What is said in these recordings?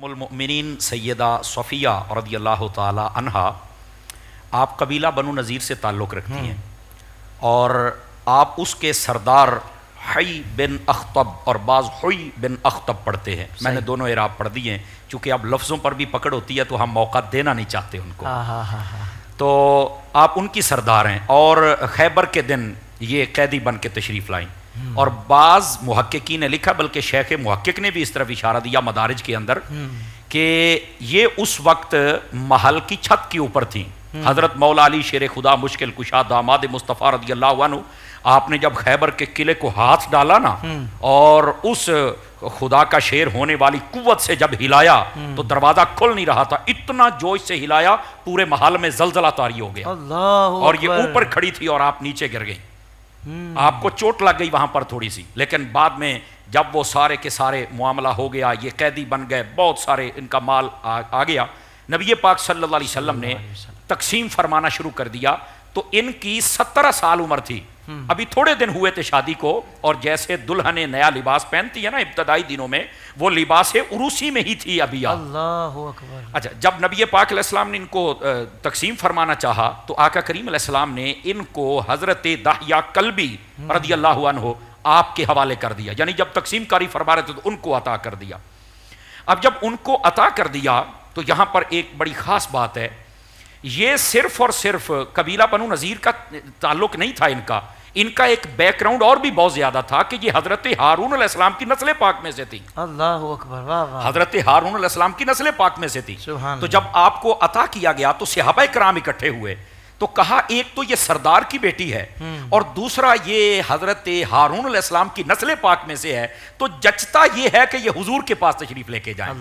ام المؤمنین سیدہ صفیہ رضی اللہ تعالی عنہا، آپ قبیلہ بنو نذیر سے تعلق رکھتی ہیں اور آپ اس کے سردار حی بن اخطب اور بعض حی بن اخطب پڑھتے ہیں. میں نے دونوں اعراب پڑھ دیے ہیں چونکہ اب لفظوں پر بھی پکڑ ہوتی ہے تو ہم موقع دینا نہیں چاہتے ان کو. تو آپ ان کی سردار ہیں اور خیبر کے دن یہ قیدی بن کے تشریف لائیں. اور بعض محققین نے لکھا، بلکہ شیخ محقق نے بھی اس طرف اشارہ دیا مدارج کے اندر، کہ یہ اس وقت محل کی چھت کے اوپر تھیں. حضرت مولا علی شیر خدا مشکل کشا داماد مصطفیٰ رضی اللہ عنہ، آپ نے جب خیبر کے قلعے کو ہاتھ ڈالا نا اور اس خدا کا شیر ہونے والی قوت سے جب ہلایا تو دروازہ کھل نہیں رہا تھا، اتنا جوش سے ہلایا پورے محل میں زلزلہ طاری ہو گیا اور یہ اوپر کھڑی تھی اور آپ نیچے گر گئی. آپ کو چوٹ لگ گئی وہاں پر تھوڑی سی، لیکن بعد میں جب وہ سارے کے سارے معاملہ ہو گیا، یہ قیدی بن گئے، بہت سارے ان کا مال آ گیا، نبی پاک صلی اللہ علیہ وسلم نے تقسیم فرمانا شروع کر دیا. تو ان کی 17 سال عمر تھی، ابھی تھوڑے دن ہوئے تھے شادی کو، اور جیسے دلہن نیا لباس پہنتی ہے نا ابتدائی دنوں میں، وہ لباس عروسی میں ہی تھی ابھی. اللہ اکبر. اچھا، جب نبی پاک علیہ السلام نے ان کو تقسیم فرمانا چاہا تو آقا کریم علیہ السلام نے ان کو حضرت دحیہ کلبی رضی اللہ عنہ آپ کے حوالے کر دیا، یعنی جب تقسیم کاری فرما رہے تھے تو ان کو عطا کر دیا. اب جب ان کو عطا کر دیا تو یہاں پر ایک بڑی خاص بات ہے، یہ صرف اور صرف قبیلہ بنو نذیر کا تعلق نہیں تھا، ان کا ایک بیک گراؤنڈ اور بھی بہت زیادہ تھا کہ یہ حضرت ہارون علیہ السلام کی نسل پاک میں سے تھی. اللہ اکبر. واہ واہ. حضرت ہارون علیہ السلام کی نسل پاک میں سے تھی. تو جب آپ کو عطا کیا گیا تو صحابہ کرام اکٹھے ہوئے تو کہا ایک تو یہ سردار کی بیٹی ہے اور دوسرا یہ حضرت ہارون علیہ السلام کی نسل پاک میں سے ہے، تو جچتا یہ ہے کہ یہ حضور کے پاس تشریف لے کے جائیں.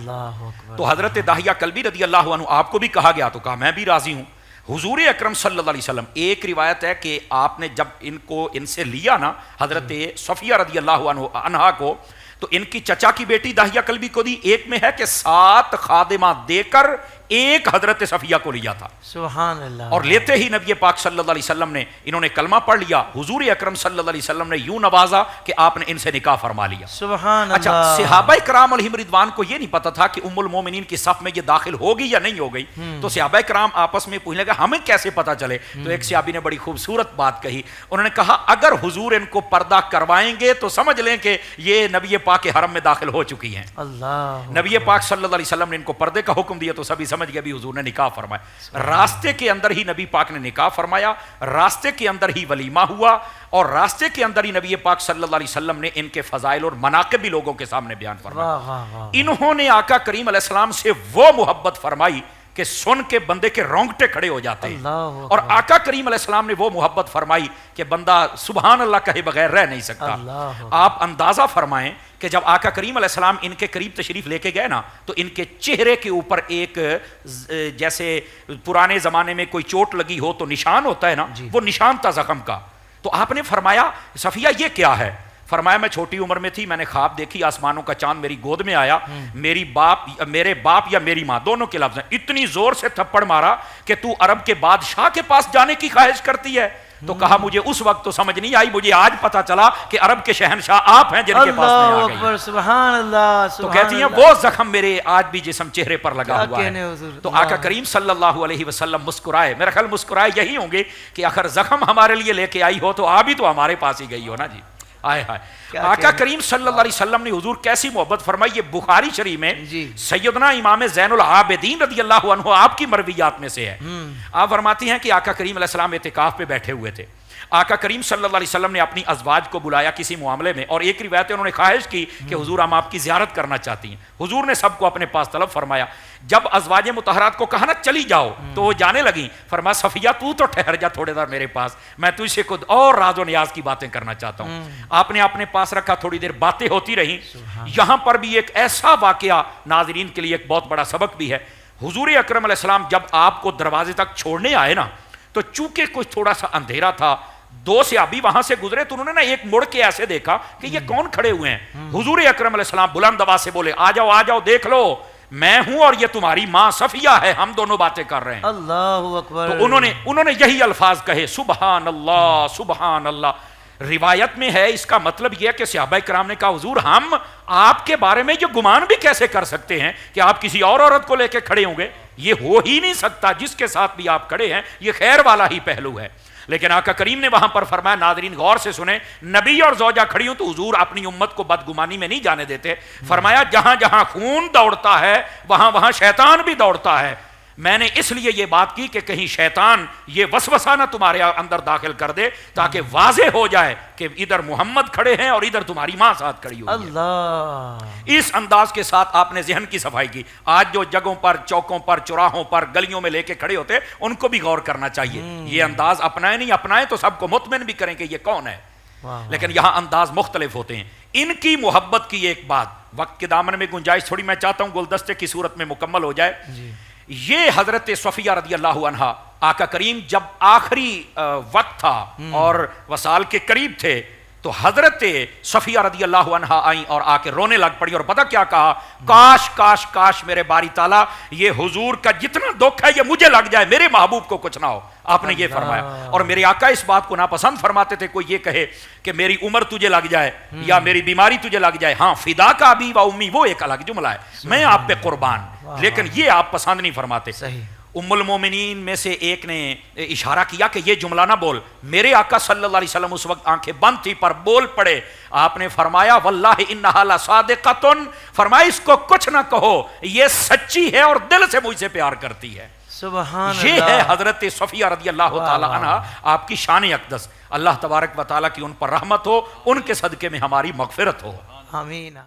تو حضرت دحیہ کلبی رضی اللہ عنہ آپ کو بھی کہا گیا تو کہا میں بھی راضی ہوں. حضور اکرم صلی اللہ علیہ وسلم، ایک روایت ہے کہ آپ نے جب ان سے لیا نا حضرت صفیہ رضی اللہ عنہا کو، تو ان کی چچا کی بیٹی دحیہ کلبی کو دی. ایک میں ہے کہ 7 خادمہ دے کر ایک حضرت صفیہ کو لیا تھا. سبحان اللہ. اور لیتے ہی نبی پاک صلی اللہ علیہ وسلم نے انہوں نے کلمہ پڑھ لیا، حضور اکرم صلی اللہ علیہ وسلم نے یوں نوازا کہ آپ نے ان سے نکاح فرما لیا. سبحان اللہ. اچھا، صحابہ کرام علیہم رضوان کو یہ نہیں پتا تھا کہ ام المومنین کی صف میں یہ داخل ہوگی یا نہیں ہو گئی. تو صحابہ کرام آپس میں پوچھنے لگے ہمیں کیسے پتا چلے؟ تو ایک صحابی نے بڑی خوبصورت بات کہی، انہوں نے کہا اگر حضور ان کو پردہ کروائیں گے تو سمجھ لیں کہ یہ نبی پاک کے حرم میں داخل ہو چکی ہیں. نبی پاک صلی اللہ علیہ وسلم نے ان کو پردے کا حکم دیا تو سبھی سمجھ گئے بھی حضور نے نکاح فرمایا. راستے کے اندر ہی نبی پاک نے نکاح فرمایا، راستے کے اندر ہی ولیمہ ہوا، اور راستے کے اندر ہی نبی پاک صلی اللہ علیہ وسلم نے ان کے فضائل اور مناقب بھی لوگوں کے سامنے بیان فرمایا. انہوں نے آقا کریم علیہ السلام سے وہ محبت فرمائی کہ سن کے بندے کے رونگٹے کھڑے ہو جاتے ہیں، اور آقا کریم علیہ السلام نے وہ محبت فرمائی کہ بندہ سبحان اللہ کہے بغیر رہ نہیں سکتا. آپ اندازہ فرمائیں کہ جب آقا کریم علیہ السلام ان کے قریب تشریف لے کے گئے نا تو ان کے چہرے کے اوپر ایک جیسے پرانے زمانے میں کوئی چوٹ لگی ہو تو نشان ہوتا ہے نا، وہ نشان تھا زخم کا. تو آپ نے فرمایا صفیہ یہ کیا ہے؟ فرمایا میں چھوٹی عمر میں تھی، میں نے خواب دیکھی آسمانوں کا چاند میری گود میں آیا، میرے باپ یا میری ماں دونوں کے لفظ ہیں، اتنی زور سے تھپڑ مارا کہ تو عرب کے بادشاہ کے پاس جانے کی خواہش کرتی ہے. تو کہا مجھے اس وقت تو سمجھ نہیں آئی، مجھے آج پتا چلا کہ عرب کے شہنشاہ آپ ہیں جن کے پاس میں آ گئی. سبحان اللہ. تو کہتی ہیں وہ زخم میرے آج بھی جسم چہرے پر لگا ہوا ہے. تو آقا کریم صلی اللہ علیہ وسلم مسکرائے، میرا خیال مسکرائے یہی ہوں گے کہ آخر زخم ہمارے لیے لے کے آئی ہو تو آپ بھی تو ہمارے پاس ہی گئی ہو نا جی. آئے ہائے. آقا کریم صلی اللہ علیہ وسلم نے حضور کیسی محبت فرمائی. یہ بخاری شریف میں سیدنا امام زین العابدین رضی اللہ عنہ آپ کی مرویات میں سے ہے. آپ فرماتی ہیں کہ آقا کریم علیہ السلام اعتکاف پہ بیٹھے ہوئے تھے. آقا کریم صلی اللہ علیہ وسلم نے اپنی ازواج کو بلایا کسی معاملے میں، اور ایک روایت ہے انہوں نے خواہش کی کہ حضور ہم آپ کی زیارت کرنا چاہتی ہیں. حضور نے سب کو اپنے پاس طلب فرمایا. جب ازواج مطہرات کو کہا نا چلی جاؤ تو وہ جانے لگیں. فرمایا صفیہ تو ٹھہر جا تھوڑے دیر میرے پاس، میں تجھ سے خود اور راز و نیاز کی باتیں کرنا چاہتا ہوں. آپ نے اپنے پاس رکھا، تھوڑی دیر باتیں ہوتی رہیں. یہاں پر بھی ایک ایسا واقعہ ناظرین کے لیے ایک بہت بڑا سبق بھی ہے. حضور اکرم علیہ السلام جب آپ کو دروازے تک چھوڑنے آئے نا تو چونکہ کچھ تھوڑا سا اندھیرا تھا، 2 صحابی وہاں سے گزرے تو انہوں نے نا ایک مڑ کے ایسے دیکھا کہ یہ کون کھڑے ہوئے ہیں. حضور اکرم علیہ السلام بلند آواز سے بولے آ جاؤ دیکھ لو، میں ہوں اور یہ تمہاری ماں صفیہ ہے، ہم دونوں باتیں کر رہے ہیں. اللہ اکبر. تو انہوں نے یہی الفاظ کہے سبحان اللہ سبحان اللہ. روایت میں ہے، اس کا مطلب یہ کہ صحابہ کرام نے کہا حضور ہم آپ کے بارے میں جو گمان بھی کیسے کر سکتے ہیں کہ آپ کسی اور عورت کو لے کے کھڑے ہوں گے، یہ ہو ہی نہیں سکتا، جس کے ساتھ بھی آپ کھڑے ہیں یہ خیر والا ہی پہلو ہے۔ لیکن آقا کریم نے وہاں پر فرمایا، ناظرین غور سے سنیں، نبی اور زوجہ کھڑی ہوں تو حضور اپنی امت کو بدگمانی میں نہیں جانے دیتے، فرمایا جہاں جہاں خون دوڑتا ہے وہاں وہاں شیطان بھی دوڑتا ہے، میں نے اس لیے یہ بات کی کہ کہیں شیطان یہ وسوسہ نہ تمہارے اندر داخل کر دے، تاکہ واضح ہو جائے کہ ادھر محمد کھڑے ہیں اور ادھر تمہاری ماں ساتھ کھڑی ہوئی ہے۔ اللہ، اس انداز کے ساتھ آپ نے ذہن کی صفائی کی۔ آج جو جگہوں پر، چوکوں پر، چوراہوں پر، گلیوں میں لے کے کھڑے ہوتے ان کو بھی غور کرنا چاہیے، یہ انداز اپنائیں نہیں اپنائیں تو سب کو مطمئن بھی کریں کہ یہ کون ہے، لیکن یہاں انداز مختلف ہوتے ہیں۔ ان کی محبت کی ایک بات، وقت کے دامن میں گنجائش تھوڑی میں چاہتا ہوں گلدستے کی صورت میں مکمل ہو جائے۔ یہ حضرت صفیہ رضی اللہ عنہا، آقا کریم جب آخری وقت تھا اور وصال کے قریب تھے تو حضرت صفیہ رضی اللہ عنہا آئیں اور آ کے رونے لگ پڑی، اور پتہ کیا کہا، کاش کاش کاش میرے باری تعالیٰ یہ حضور کا جتنا دکھ ہے یہ مجھے لگ جائے، میرے محبوب کو کچھ نہ ہو۔ آپ نے یہ فرمایا، اور میرے آقا اس بات کو ناپسند فرماتے تھے کوئی یہ کہے کہ میری عمر تجھے لگ جائے یا میری بیماری تجھے لگ جائے، ہاں فدا کا ابی و امی وہ ایک الگ جملہ ہے، میں آپ پہ قربان، لیکن یہ آپ پسند نہیں فرماتے۔ ام المومنین میں سے ایک نے اشارہ کیا کہ یہ جملہ نہ بول، میرے آقا صلی اللہ علیہ وسلم اس وقت آنکھیں بند تھی پر بول پڑے، آپ نے فرمایا واللہ انہا لصادقۃ، فرمایا اس کو کچھ نہ کہو، یہ سچی ہے اور دل سے مجھ سے پیار کرتی ہے۔ سبحان یہ اللہ، ہے حضرت صفیہ رضی اللہ تعالی عنہ، آپ کی شان اقدس، اللہ تبارک و تعالیٰ کی ان پر رحمت ہو، ان کے صدقے میں ہماری مغفرت ہو۔ آمین۔